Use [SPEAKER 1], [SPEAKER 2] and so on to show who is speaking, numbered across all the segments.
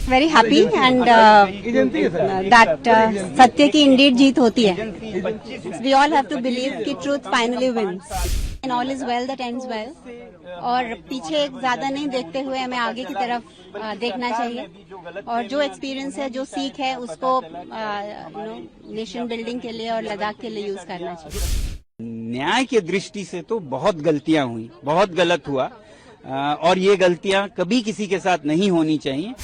[SPEAKER 1] Very happy and that सत्य की Indeed जीत होती है. We all have to believe कि truth finally wins and all is well that ends well. और पीछे ज्यादा नहीं देखते हुए हमें आगे की तरफ देखना चाहिए. और जो एक्सपीरियंस है, जो सीख है, उसको नेशन बिल्डिंग के लिए और लद्दाख के लिए यूज करना चाहिए.
[SPEAKER 2] न्याय की दृष्टि से तो बहुत गलतियां हुई, बहुत गलत हुआ और ये गलतियां कभी किसी के साथ नहीं होनी चाहिए.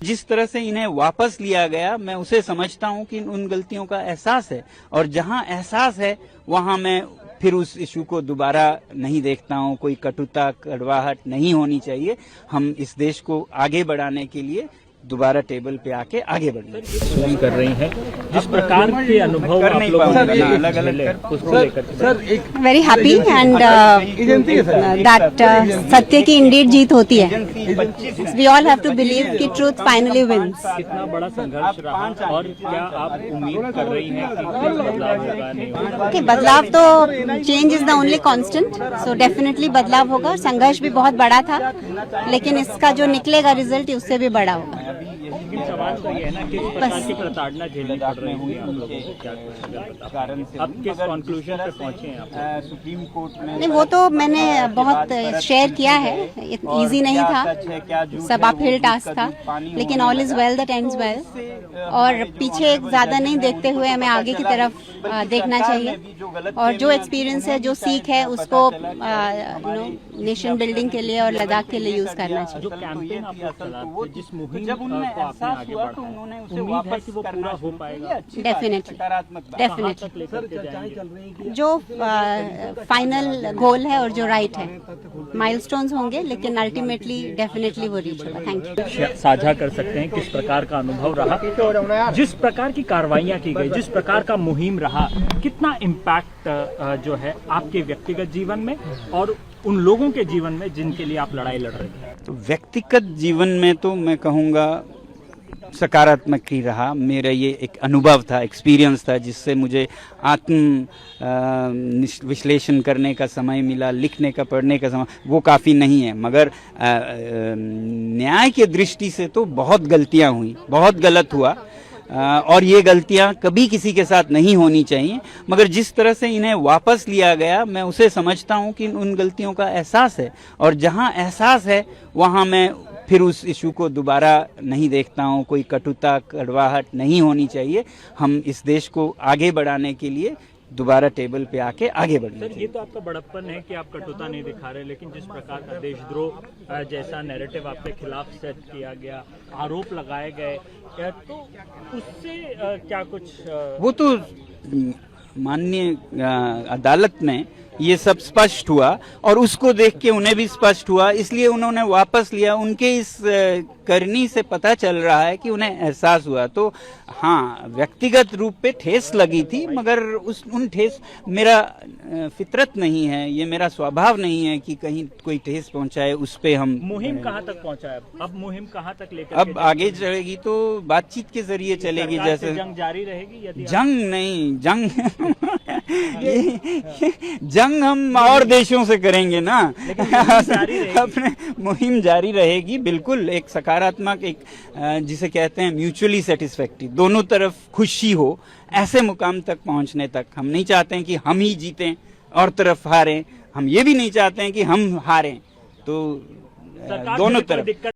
[SPEAKER 2] जिस तरह से इन्हें वापस लिया गया, मैं उसे समझता हूं कि उन गलतियों का एहसास है और जहां एहसास है वहां मैं फिर उस इशू को दोबारा नहीं देखता हूं. कोई कटुता, कड़वाहट नहीं होनी चाहिए. हम इस देश को आगे बढ़ाने के लिए दोबारा टेबल पे आके आगे बढ़ने
[SPEAKER 3] शुरू कर रही हैं. जिस प्रकार के अनुभव आप लोगों ने अलग अलग उसको लेकर
[SPEAKER 1] वेरी हैप्पी एंड दैट सत्य की इंडीड जीत होती है. We all have to believe कि ट्रूथ फाइनली विंस.
[SPEAKER 3] कितना बड़ा संघर्ष रहा और क्या आप उम्मीद कर रही हैं कि बदलाव होगा? नहीं होगा?
[SPEAKER 1] बदलाव तो change is the only constant. So definitely बदलाव होगा. संघर्ष भी बहुत बड़ा था, लेकिन इसका जो निकलेगा रिजल्ट उससे भी बड़ा होगा.
[SPEAKER 3] लेकिन सवाल तो ये है ना कि किस प्रकार की प्रताड़ना झेलनी पड़ रही होगी हम लोगों को, क्या कारण से अब किस कंक्लूजन पे पहुंचे हैं आप?
[SPEAKER 2] सुप्रीम कोर्ट में
[SPEAKER 1] नहीं, वो तो मैंने बहुत शेयर किया है. इजी नहीं था, सब अपहिल टास्क था, लेकिन all is well that ends well. और पीछे ज्यादा नहीं देखते हुए हमें आगे की तरफ देखना चाहिए. और जो एक्सपीरियंस है, जो सीख है, उसको नेशन बिल्डिंग के लिए और लद्दाख के लिए यूज करना चाहिए.
[SPEAKER 3] जो कैंपेन आप लोग चलाते, जिस मुहिम को आपने आगे बढ़ाया, उम्मीद है कि वो पूरा हो पाएगा?
[SPEAKER 1] डेफिनेटली. जो फाइनल गोल है और जो राइट है, माइलस्टोन्स होंगे, लेकिन अल्टीमेटली डेफिनेटली वो रीच होगा. Thank you.
[SPEAKER 3] साझा कर सकते हैं किस प्रकार का अनुभव रहा, जिस प्रकार की कार्रवाइयां की गई, जिस प्रकार का मुहिम रहा, कितना इम्पैक्ट जो है आपके व्यक्तिगत जीवन में और उन लोगों के जीवन में जिनके लिए आप लड़ाई लड़ रहे हैं?
[SPEAKER 2] तो व्यक्तिगत जीवन में तो मैं कहूँगा सकारात्मक ही रहा. मेरा ये एक अनुभव था, एक्सपीरियंस था, जिससे मुझे आत्म विश्लेषण करने का समय मिला, लिखने का, पढ़ने का समय. वो काफ़ी नहीं है, मगर न्याय की दृष्टि से तो बहुत गलतियां हुई, बहुत गलत हुआ और ये गलतियां कभी किसी के साथ नहीं होनी चाहिए. मगर जिस तरह से इन्हें वापस लिया गया, मैं उसे समझता हूं कि उन गलतियों का एहसास है और जहां एहसास है वहां मैं फिर उस इशू को दोबारा नहीं देखता हूं. कोई कटुता, कड़वाहट नहीं होनी चाहिए. हम इस देश को आगे बढ़ाने के लिए दोबारा टेबल पे आके आगे बढ़ने.
[SPEAKER 3] सर, ये तो आपका बड़प्पन है कि आप कटुता नहीं दिखा रहे, लेकिन जिस प्रकार का देशद्रोह जैसा नैरेटिव आपके खिलाफ सेट किया गया, आरोप लगाए गए, तो उससे क्या कुछ
[SPEAKER 2] वो तो माननीय अदालत में ये सब स्पष्ट हुआ और उसको देख के उन्हें भी स्पष्ट हुआ, इसलिए उन्होंने वापस लिया. उनके इस करनी से पता चल रहा है कि उन्हें एहसास हुआ. तो हाँ, व्यक्तिगत रूप पे ठेस लगी थी, मगर उन ठेस मेरा फितरत नहीं है, ये मेरा स्वभाव नहीं है कि कहीं कोई ठेस पहुंचाए उस पे हम.
[SPEAKER 3] मुहिम कहाँ तक पहुंचा है? अब मुहिम कहाँ तक लेकर
[SPEAKER 2] अब आगे चलेगी तो बातचीत के जरिए चलेगी. जैसे
[SPEAKER 3] जंग जारी रहेगी? यदि
[SPEAKER 2] जंग नहीं, जंग हम और देशों से करेंगे ना. अपने मुहिम जारी रहेगी. बिल्कुल एक सकारात्मक, एक जिसे कहते हैं म्यूचुअली सेटिस्फैक्टरी, दोनों तरफ खुशी हो, ऐसे मुकाम तक पहुंचने तक. हम नहीं चाहते हैं कि हम ही जीतें और तरफ हारें. हम ये भी नहीं चाहते हैं कि हम हारें. तो दोनों तरफ